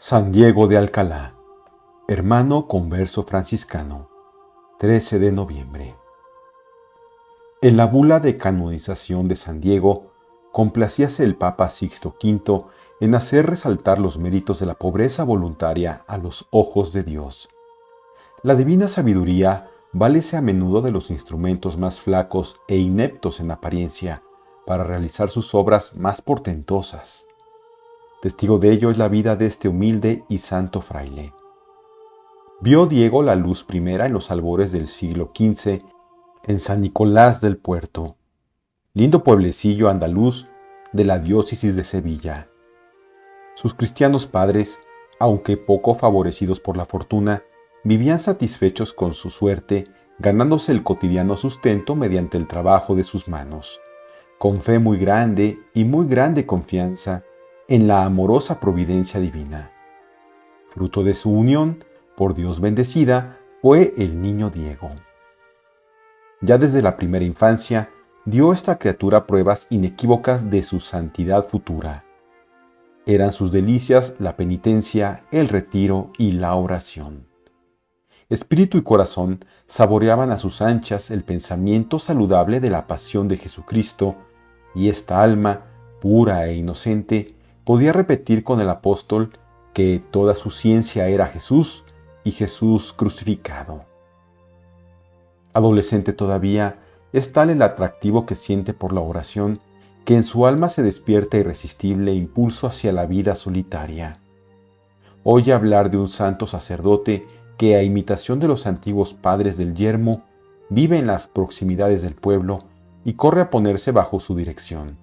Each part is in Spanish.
San Diego de Alcalá, hermano converso franciscano, 13 de noviembre. En la bula de canonización de San Diego, complacíase el Papa Sixto V en hacer resaltar los méritos de la pobreza voluntaria a los ojos de Dios. La divina sabiduría válese a menudo de los instrumentos más flacos e ineptos en apariencia para realizar sus obras más portentosas. Testigo de ello es la vida de este humilde y santo fraile. Vio Diego la luz primera en los albores del siglo XV en San Nicolás del Puerto, lindo pueblecillo andaluz de la diócesis de Sevilla. Sus cristianos padres, aunque poco favorecidos por la fortuna, vivían satisfechos con su suerte, ganándose el cotidiano sustento mediante el trabajo de sus manos, con fe muy grande y muy grande confianza en la amorosa providencia divina. Fruto de su unión, por Dios bendecida, fue el niño Diego. Ya desde la primera infancia, dio esta criatura pruebas inequívocas de su santidad futura. Eran sus delicias la penitencia, el retiro y la oración. Espíritu y corazón saboreaban a sus anchas el pensamiento saludable de la pasión de Jesucristo, y esta alma, pura e inocente, podía repetir con el apóstol que toda su ciencia era Jesús y Jesús crucificado. Adolescente todavía, es tal el atractivo que siente por la oración que en su alma se despierta irresistible impulso hacia la vida solitaria. Oye hablar de un santo sacerdote que, a imitación de los antiguos padres del yermo, vive en las proximidades del pueblo y corre a ponerse bajo su dirección.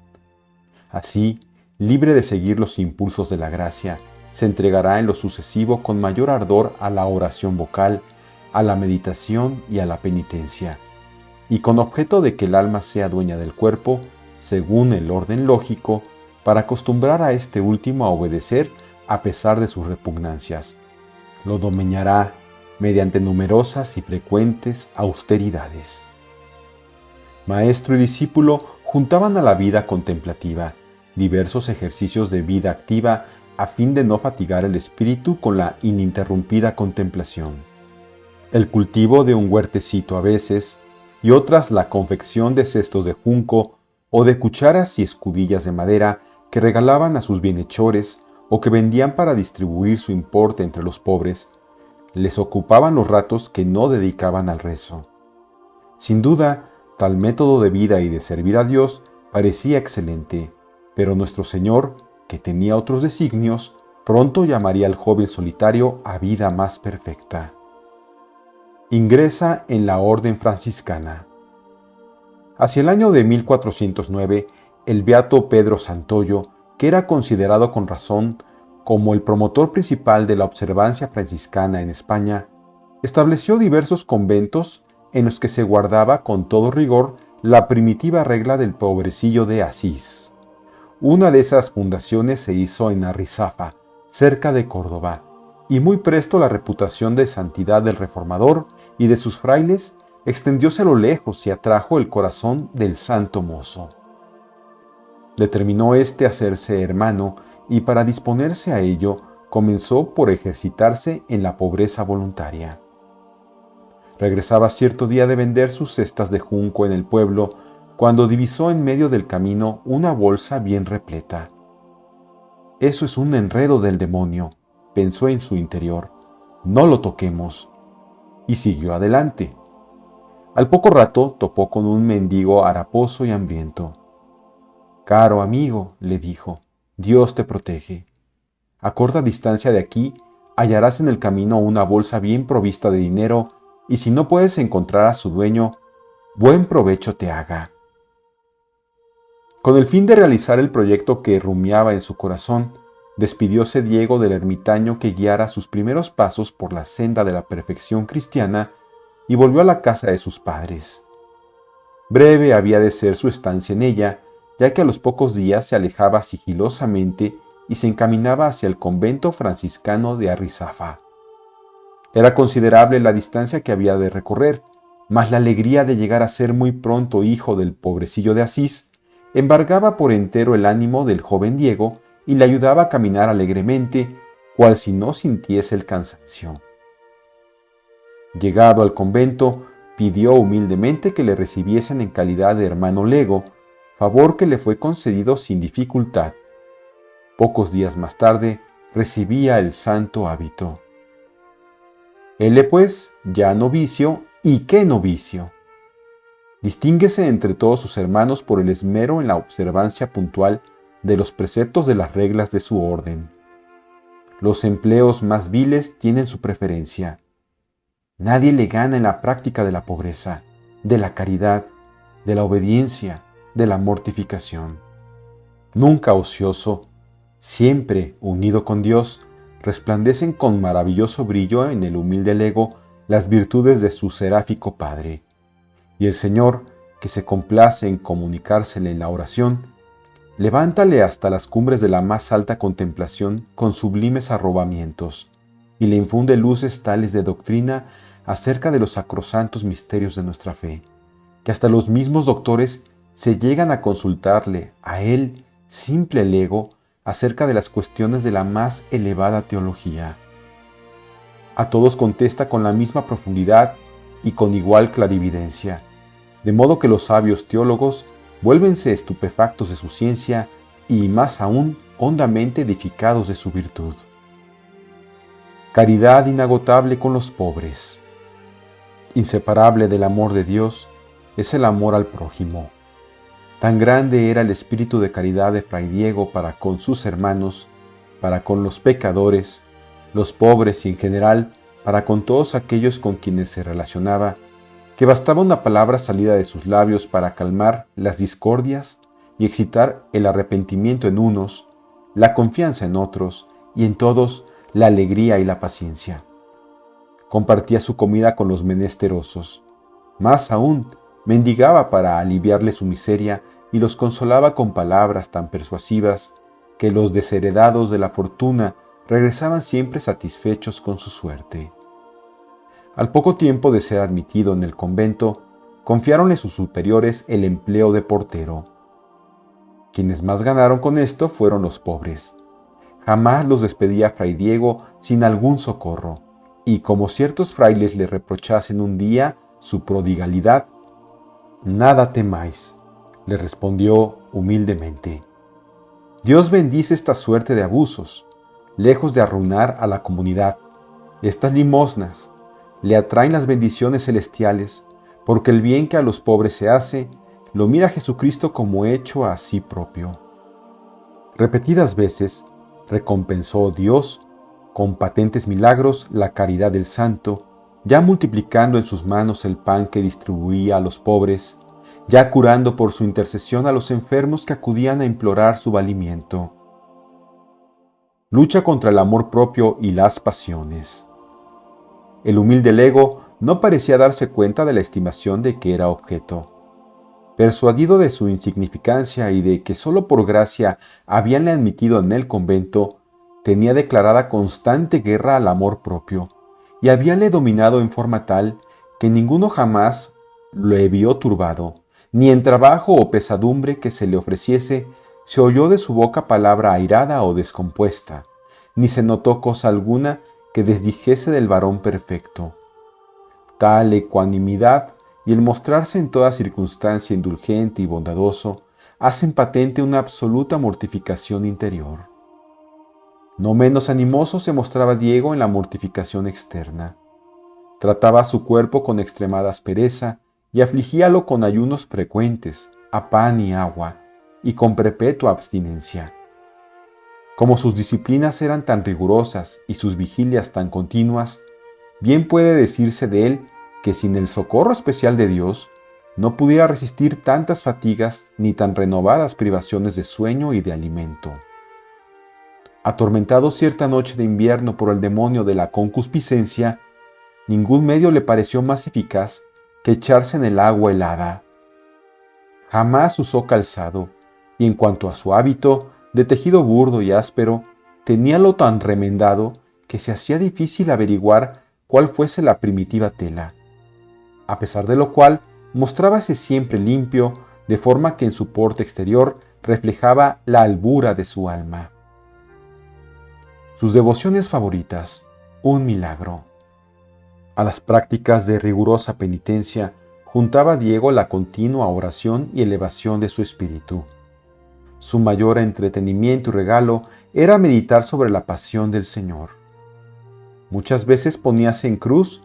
Así, libre de seguir los impulsos de la gracia, se entregará en lo sucesivo con mayor ardor a la oración vocal, a la meditación y a la penitencia, y con objeto de que el alma sea dueña del cuerpo, según el orden lógico, para acostumbrar a este último a obedecer a pesar de sus repugnancias. Lo domeñará mediante numerosas y frecuentes austeridades. Maestro y discípulo juntaban a la vida contemplativa diversos ejercicios de vida activa a fin de no fatigar el espíritu con la ininterrumpida contemplación. El cultivo de un huertecito a veces, y otras la confección de cestos de junco o de cucharas y escudillas de madera que regalaban a sus bienhechores o que vendían para distribuir su importe entre los pobres, les ocupaban los ratos que no dedicaban al rezo. Sin duda, tal método de vida y de servir a Dios parecía excelente, pero nuestro Señor, que tenía otros designios, pronto llamaría al joven solitario a vida más perfecta. Ingresa en la orden franciscana. Hacia el año de 1409, el beato Pedro Santoyo, que era considerado con razón como el promotor principal de la observancia franciscana en España, estableció diversos conventos en los que se guardaba con todo rigor la primitiva regla del pobrecillo de Asís. Una de esas fundaciones se hizo en Arrizafa, cerca de Córdoba, y muy presto la reputación de santidad del reformador y de sus frailes extendióse a lo lejos y atrajo el corazón del santo mozo. Determinó éste hacerse hermano y para disponerse a ello comenzó por ejercitarse en la pobreza voluntaria. Regresaba cierto día de vender sus cestas de junco en el pueblo cuando divisó en medio del camino una bolsa bien repleta. «Eso es un enredo del demonio», pensó en su interior. «No lo toquemos». Y siguió adelante. Al poco rato topó con un mendigo haraposo y hambriento. «Caro amigo», le dijo, «Dios te protege. A corta distancia de aquí hallarás en el camino una bolsa bien provista de dinero, y si no puedes encontrar a su dueño, buen provecho te haga». Con el fin de realizar el proyecto que rumiaba en su corazón, despidióse Diego del ermitaño que guiara sus primeros pasos por la senda de la perfección cristiana y volvió a la casa de sus padres. Breve había de ser su estancia en ella, ya que a los pocos días se alejaba sigilosamente y se encaminaba hacia el convento franciscano de Arrizafa. Era considerable la distancia que había de recorrer, mas la alegría de llegar a ser muy pronto hijo del pobrecillo de Asís embargaba por entero el ánimo del joven Diego y le ayudaba a caminar alegremente cual si no sintiese el cansancio. Llegado al convento, pidió humildemente que le recibiesen en calidad de hermano lego, favor que le fue concedido sin dificultad. Pocos días más tarde, recibía el santo hábito. Él, pues, ya novicio, ¿y qué novicio? Distínguese entre todos sus hermanos por el esmero en la observancia puntual de los preceptos de las reglas de su orden. Los empleos más viles tienen su preferencia. Nadie le gana en la práctica de la pobreza, de la caridad, de la obediencia, de la mortificación. Nunca ocioso, siempre unido con Dios, resplandecen con maravilloso brillo en el humilde lego las virtudes de su seráfico Padre. Y el Señor, que se complace en comunicársele en la oración, levántale hasta las cumbres de la más alta contemplación con sublimes arrobamientos, y le infunde luces tales de doctrina acerca de los sacrosantos misterios de nuestra fe, que hasta los mismos doctores se llegan a consultarle a él, simple lego, acerca de las cuestiones de la más elevada teología. A todos contesta con la misma profundidad y con igual clarividencia, de modo que los sabios teólogos vuélvense estupefactos de su ciencia y más aún hondamente edificados de su virtud. Caridad inagotable con los pobres. Inseparable del amor de Dios es el amor al prójimo. Tan grande era el espíritu de caridad de Fray Diego para con sus hermanos, para con los pecadores, los pobres y en general para con todos aquellos con quienes se relacionaba, que bastaba una palabra salida de sus labios para calmar las discordias y excitar el arrepentimiento en unos, la confianza en otros y en todos la alegría y la paciencia. Compartía su comida con los menesterosos. Más aún, mendigaba para aliviarle su miseria y los consolaba con palabras tan persuasivas que los desheredados de la fortuna regresaban siempre satisfechos con su suerte. Al poco tiempo de ser admitido en el convento, confiáronle sus superiores el empleo de portero. Quienes más ganaron con esto fueron los pobres. Jamás los despedía Fray Diego sin algún socorro, y como ciertos frailes le reprochasen un día su prodigalidad, «Nada temáis», le respondió humildemente. «Dios bendice esta suerte de abusos, lejos de arruinar a la comunidad. Estas limosnas le atraen las bendiciones celestiales, porque el bien que a los pobres se hace, lo mira Jesucristo como hecho a sí propio». Repetidas veces recompensó Dios con patentes milagros la caridad del santo, ya multiplicando en sus manos el pan que distribuía a los pobres, ya curando por su intercesión a los enfermos que acudían a implorar su valimiento. Lucha contra el amor propio y las pasiones. El humilde lego no parecía darse cuenta de la estimación de que era objeto. Persuadido de su insignificancia y de que sólo por gracia habíanle admitido en el convento, tenía declarada constante guerra al amor propio, y habíale dominado en forma tal que ninguno jamás le vio turbado, ni en trabajo o pesadumbre que se le ofreciese se oyó de su boca palabra airada o descompuesta, ni se notó cosa alguna que desdijese del varón perfecto. Tal ecuanimidad y el mostrarse en toda circunstancia indulgente y bondadoso hacen patente una absoluta mortificación interior. No menos animoso se mostraba Diego en la mortificación externa. Trataba a su cuerpo con extremada aspereza y afligíalo con ayunos frecuentes, a pan y agua, y con perpetua abstinencia. Como sus disciplinas eran tan rigurosas y sus vigilias tan continuas, bien puede decirse de él que sin el socorro especial de Dios, no pudiera resistir tantas fatigas ni tan renovadas privaciones de sueño y de alimento. Atormentado cierta noche de invierno por el demonio de la concupiscencia, ningún medio le pareció más eficaz que echarse en el agua helada. Jamás usó calzado, y en cuanto a su hábito, de tejido burdo y áspero, teníalo tan remendado que se hacía difícil averiguar cuál fuese la primitiva tela, a pesar de lo cual mostrábase siempre limpio, de forma que en su porte exterior reflejaba la albura de su alma. Sus devociones favoritas, un milagro. A las prácticas de rigurosa penitencia juntaba Diego la continua oración y elevación de su espíritu. Su mayor entretenimiento y regalo era meditar sobre la pasión del Señor. Muchas veces poníase en cruz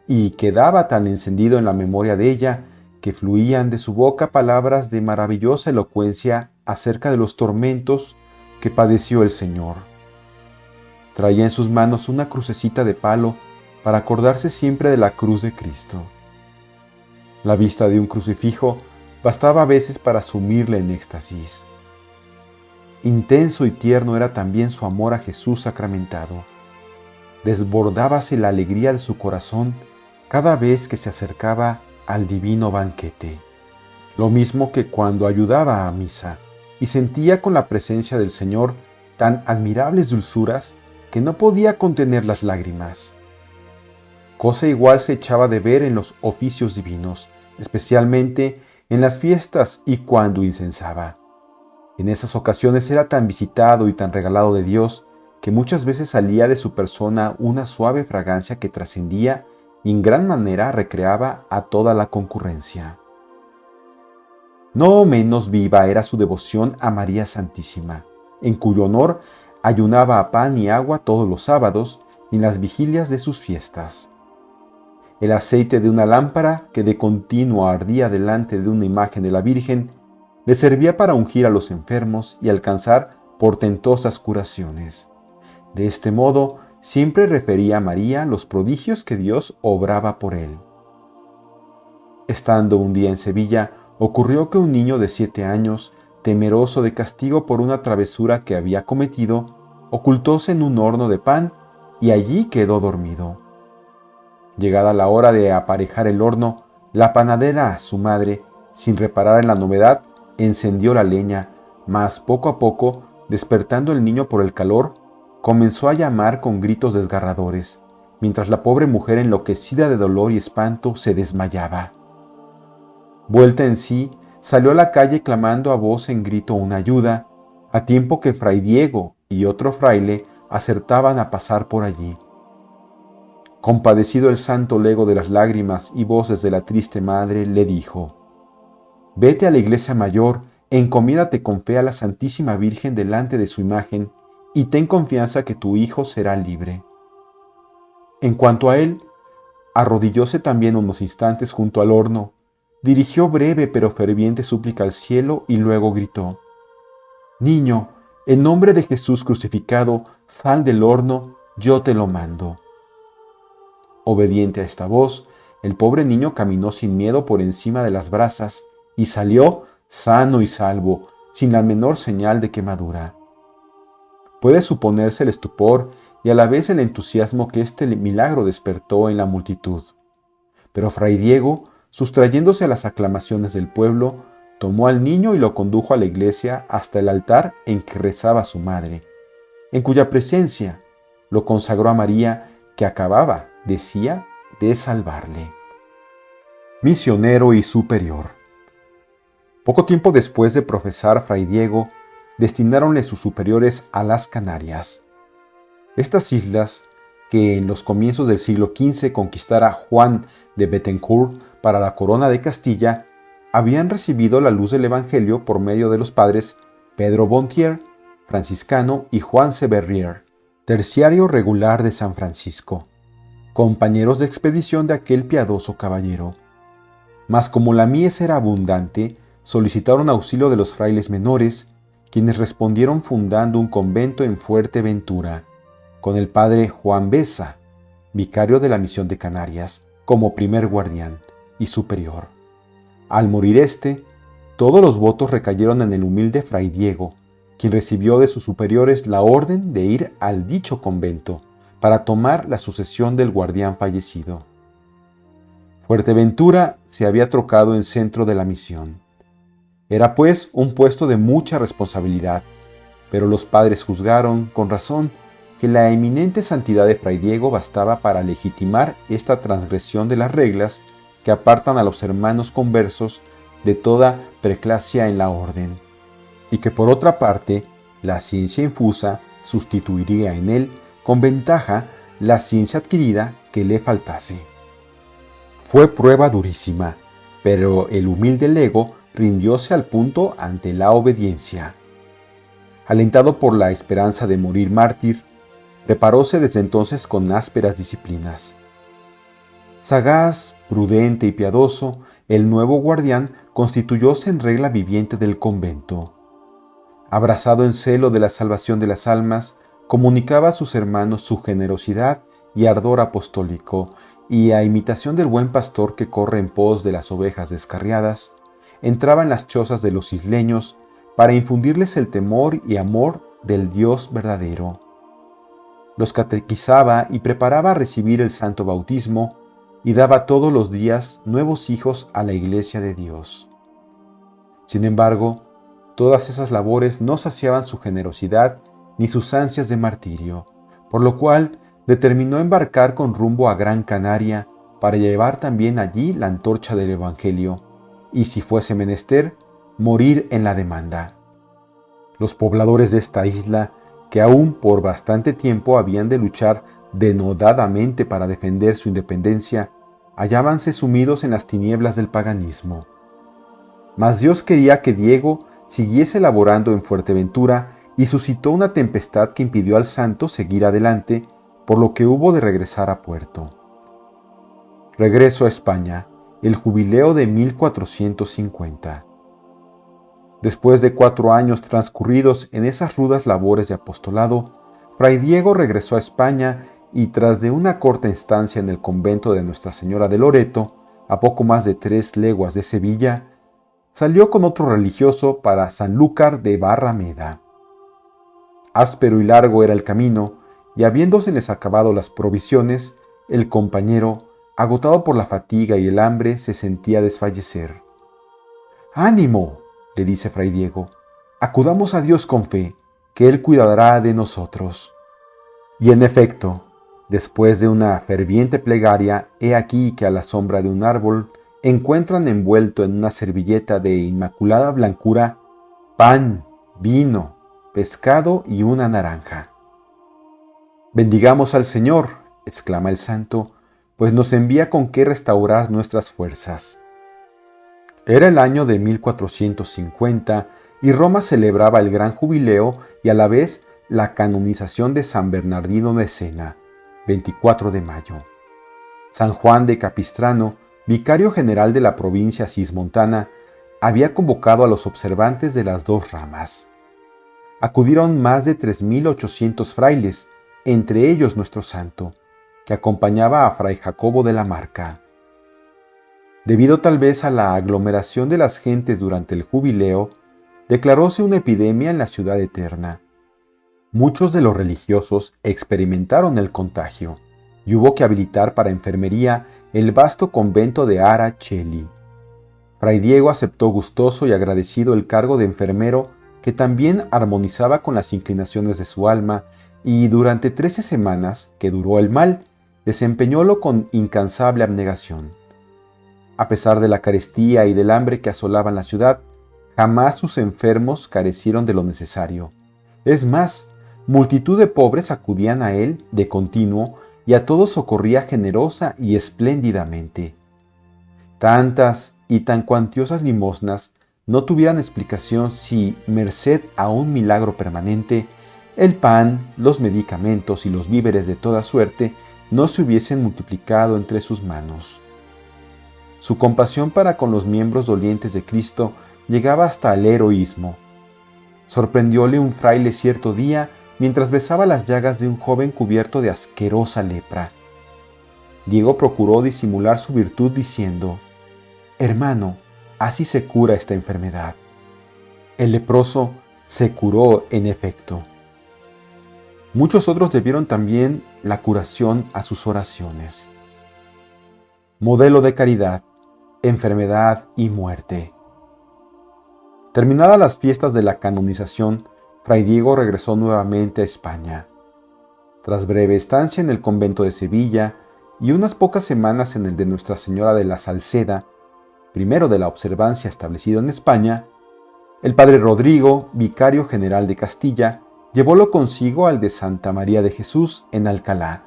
y quedaba tan encendido en la memoria de ella que fluían de su boca palabras de maravillosa elocuencia acerca de los tormentos que padeció el Señor. Traía en sus manos una crucecita de palo para acordarse siempre de la cruz de Cristo. La vista de un crucifijo bastaba a veces para sumirle en éxtasis. Intenso y tierno era también su amor a Jesús sacramentado. Desbordábase la alegría de su corazón cada vez que se acercaba al divino banquete. Lo mismo que cuando ayudaba a misa y sentía con la presencia del Señor tan admirables dulzuras que no podía contener las lágrimas. Cosa igual se echaba de ver en los oficios divinos, especialmente en las fiestas y cuando incensaba. En esas ocasiones era tan visitado y tan regalado de Dios que muchas veces salía de su persona una suave fragancia que trascendía y en gran manera recreaba a toda la concurrencia. No menos viva era su devoción a María Santísima, en cuyo honor ayunaba a pan y agua todos los sábados y en las vigilias de sus fiestas. El aceite de una lámpara que de continuo ardía delante de una imagen de la Virgen le servía para ungir a los enfermos y alcanzar portentosas curaciones. De este modo, siempre refería a María los prodigios que Dios obraba por él. Estando un día en Sevilla, ocurrió que un niño de 7 años, temeroso de castigo por una travesura que había cometido, ocultóse en un horno de pan y allí quedó dormido. Llegada la hora de aparejar el horno, la panadera, su madre, sin reparar en la novedad, encendió la leña, mas poco a poco, despertando el niño por el calor, comenzó a llamar con gritos desgarradores, mientras la pobre mujer enloquecida de dolor y espanto se desmayaba. Vuelta en sí, salió a la calle clamando a voz en grito una ayuda, a tiempo que Fray Diego y otro fraile acertaban a pasar por allí. Compadecido el santo lego de las lágrimas y voces de la triste madre, le dijo: «Vete a la iglesia mayor, encomiéndate con fe a la Santísima Virgen delante de su imagen, y ten confianza que tu hijo será libre». En cuanto a él, arrodillóse también unos instantes junto al horno, dirigió breve pero ferviente súplica al cielo y luego gritó: «Niño, en nombre de Jesús crucificado, sal del horno, yo te lo mando». Obediente a esta voz, el pobre niño caminó sin miedo por encima de las brasas y salió sano y salvo, sin la menor señal de quemadura. Puede suponerse el estupor y a la vez el entusiasmo que este milagro despertó en la multitud. Pero Fray Diego, sustrayéndose a las aclamaciones del pueblo, tomó al niño y lo condujo a la iglesia hasta el altar en que rezaba su madre, en cuya presencia lo consagró a María, que acababa, decía, de salvarle. Misionero y superior. Poco tiempo después de profesar Fray Diego, destináronle sus superiores a las Canarias. Estas islas, que en los comienzos del siglo XV conquistara Juan de Bettencourt para la corona de Castilla, habían recibido la luz del Evangelio por medio de los padres Pedro Bontier, franciscano, y Juan Severrier, terciario regular de San Francisco, compañeros de expedición de aquel piadoso caballero. Mas como la mies era abundante, solicitaron auxilio de los frailes menores, quienes respondieron fundando un convento en Fuerteventura, con el padre Juan Besa, vicario de la misión de Canarias, como primer guardián y superior. Al morir éste, todos los votos recayeron en el humilde Fray Diego, quien recibió de sus superiores la orden de ir al dicho convento para tomar la sucesión del guardián fallecido. Fuerteventura se había trocado en centro de la misión. Era pues un puesto de mucha responsabilidad, pero los padres juzgaron, con razón, que la eminente santidad de Fray Diego bastaba para legitimar esta transgresión de las reglas que apartan a los hermanos conversos de toda preclasia en la orden, y que por otra parte, la ciencia infusa sustituiría en él con ventaja la ciencia adquirida que le faltase. Fue prueba durísima, pero el humilde lego rindióse al punto ante la obediencia. Alentado por la esperanza de morir mártir, preparóse desde entonces con ásperas disciplinas. Sagaz, prudente y piadoso, el nuevo guardián constituyóse en regla viviente del convento. Abrazado en celo de la salvación de las almas, comunicaba a sus hermanos su generosidad y ardor apostólico, y a imitación del buen pastor que corre en pos de las ovejas descarriadas, entraba en las chozas de los isleños para infundirles el temor y amor del Dios verdadero. Los catequizaba y preparaba a recibir el santo bautismo, y daba todos los días nuevos hijos a la Iglesia de Dios. Sin embargo, todas esas labores no saciaban su generosidad ni sus ansias de martirio, por lo cual determinó embarcar con rumbo a Gran Canaria para llevar también allí la antorcha del Evangelio, y si fuese menester, morir en la demanda. Los pobladores de esta isla, que aún por bastante tiempo habían de luchar denodadamente para defender su independencia, hallábanse sumidos en las tinieblas del paganismo. Mas Dios quería que Diego siguiese laborando en Fuerteventura y suscitó una tempestad que impidió al santo seguir adelante, por lo que hubo de regresar a puerto. Regreso a España, el jubileo de 1450. Después de 4 años transcurridos en esas rudas labores de apostolado, Fray Diego regresó a España y tras de una corta estancia en el convento de Nuestra Señora de Loreto, a poco más de 3 leguas de Sevilla, salió con otro religioso para Sanlúcar de Barrameda. Áspero y largo era el camino, y habiéndoseles acabado las provisiones, el compañero, agotado por la fatiga y el hambre, se sentía desfallecer. «¡Ánimo!», le dice Fray Diego, «acudamos a Dios con fe, que Él cuidará de nosotros». Y en efecto, después de una ferviente plegaria, he aquí que a la sombra de un árbol encuentran envuelto en una servilleta de inmaculada blancura pan, vino, pescado y una naranja. «Bendigamos al Señor», exclama el santo, «pues nos envía con qué restaurar nuestras fuerzas». Era el año de 1450 y Roma celebraba el gran jubileo y a la vez la canonización de San Bernardino de Siena, 24 de mayo. San Juan de Capistrano, vicario general de la provincia cismontana, había convocado a los observantes de las 2 ramas. Acudieron más de 3.800 frailes, entre ellos nuestro santo, que acompañaba a Fray Jacobo de la Marca. Debido tal vez a la aglomeración de las gentes durante el jubileo, declaróse una epidemia en la ciudad eterna. Muchos de los religiosos experimentaron el contagio y hubo que habilitar para enfermería el vasto convento de Ara Cheli. Fray Diego aceptó gustoso y agradecido el cargo de enfermero que también armonizaba con las inclinaciones de su alma y durante 13 semanas que duró el mal, desempeñólo con incansable abnegación. A pesar de la carestía y del hambre que asolaban la ciudad, jamás sus enfermos carecieron de lo necesario. Es más, multitud de pobres acudían a él de continuo y a todos socorría generosa y espléndidamente. Tantas y tan cuantiosas limosnas no tuvieran explicación si, merced a un milagro permanente, el pan, los medicamentos y los víveres de toda suerte no se hubiesen multiplicado entre sus manos. Su compasión para con los miembros dolientes de Cristo llegaba hasta el heroísmo. Sorprendióle un fraile cierto día mientras besaba las llagas de un joven cubierto de asquerosa lepra. Diego procuró disimular su virtud diciendo: «Hermano, así se cura esta enfermedad». El leproso se curó en efecto. Muchos otros debieron también la curación a sus oraciones. Modelo de caridad, enfermedad y muerte. Terminadas las fiestas de la canonización, Fray Diego regresó nuevamente a España. Tras breve estancia en el convento de Sevilla y unas pocas semanas en el de Nuestra Señora de la Salceda, primero de la observancia establecido en España, el padre Rodrigo, vicario general de Castilla, Llevólo consigo al de Santa María de Jesús en Alcalá,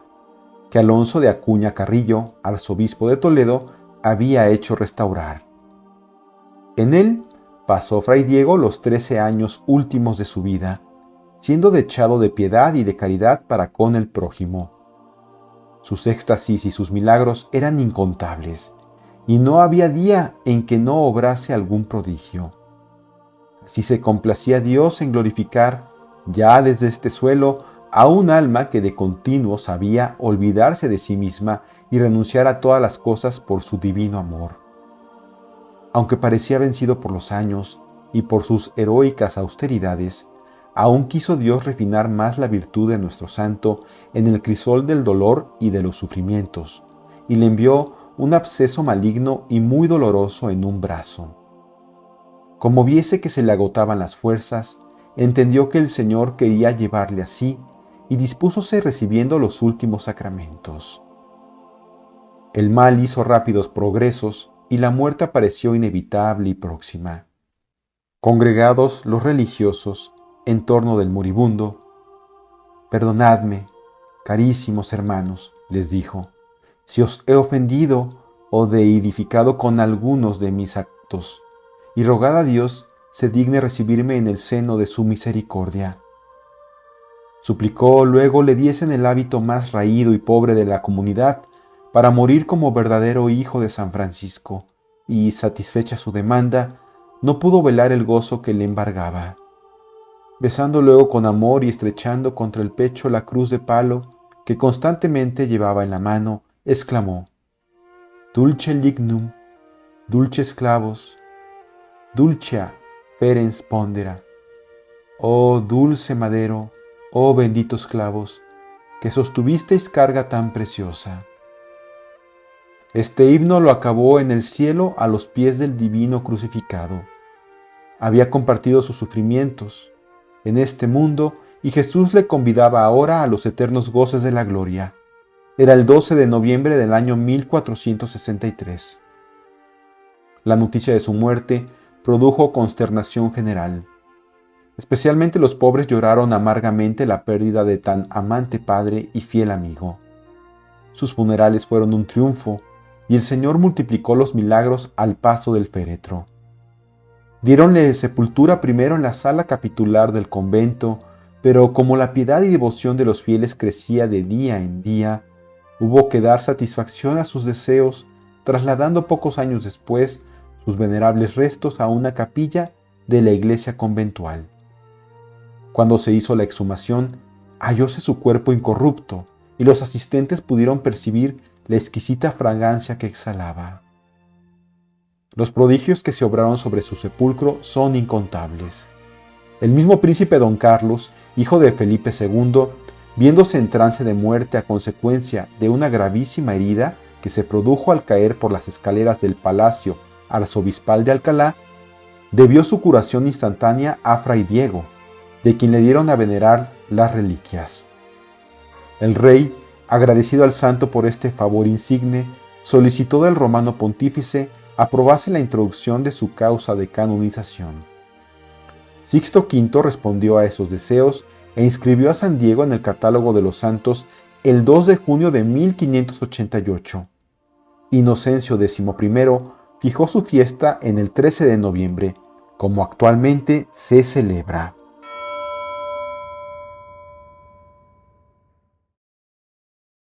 que Alonso de Acuña Carrillo, arzobispo de Toledo, había hecho restaurar. En él pasó Fray Diego los 13 años últimos de su vida, siendo dechado de piedad y de caridad para con el prójimo. Sus éxtasis y sus milagros eran incontables, y no había día en que no obrase algún prodigio. Así se complacía Dios en glorificar, ya desde este suelo, a un alma que de continuo sabía olvidarse de sí misma y renunciar a todas las cosas por su divino amor. Aunque parecía vencido por los años y por sus heroicas austeridades, aún quiso Dios refinar más la virtud de nuestro santo en el crisol del dolor y de los sufrimientos, y le envió un absceso maligno y muy doloroso en un brazo. Como viese que se le agotaban las fuerzas, entendió que el Señor quería llevarle así y dispúsose recibiendo los últimos sacramentos. El mal hizo rápidos progresos y la muerte apareció inevitable y próxima. Congregados los religiosos en torno del moribundo, «Perdonadme, carísimos hermanos», les dijo, «si os he ofendido o deedificado con algunos de mis actos, y rogad a Dios se digne recibirme en el seno de su misericordia». Suplicó luego le diesen el hábito más raído y pobre de la comunidad para morir como verdadero hijo de San Francisco, y, satisfecha su demanda, no pudo velar el gozo que le embargaba. Besando luego con amor y estrechando contra el pecho la cruz de palo que constantemente llevaba en la mano, exclamó: «Dulce lignum, dulces clavos, dulcia ferens pondera». Oh dulce madero, oh benditos clavos, que sostuvisteis carga tan preciosa. Este himno lo acabó en el cielo a los pies del divino crucificado. Había compartido sus sufrimientos en este mundo y Jesús le convidaba ahora a los eternos goces de la gloria. Era el 12 de noviembre del año 1463. La noticia de su muerte produjo consternación general. Especialmente los pobres lloraron amargamente la pérdida de tan amante padre y fiel amigo. Sus funerales fueron un triunfo, y el Señor multiplicó los milagros al paso del féretro. Diéronle sepultura primero en la sala capitular del convento, pero como la piedad y devoción de los fieles crecía de día en día, hubo que dar satisfacción a sus deseos, trasladando pocos años después sus venerables restos a una capilla de la iglesia conventual. Cuando se hizo la exhumación, hallóse su cuerpo incorrupto, y los asistentes pudieron percibir la exquisita fragancia que exhalaba. Los prodigios que se obraron sobre su sepulcro son incontables. El mismo príncipe don Carlos, hijo de Felipe II, viéndose en trance de muerte a consecuencia de una gravísima herida que se produjo al caer por las escaleras del Palacio Arzobispal de Alcalá, debió su curación instantánea a Fray Diego, de quien le dieron a venerar las reliquias. El rey, agradecido al santo por este favor insigne, solicitó del romano pontífice aprobase la introducción de su causa de canonización. Sixto V respondió a esos deseos e inscribió a San Diego en el catálogo de los santos el 2 de junio de 1588. Inocencio XI fijó su fiesta en el 13 de noviembre, como actualmente se celebra.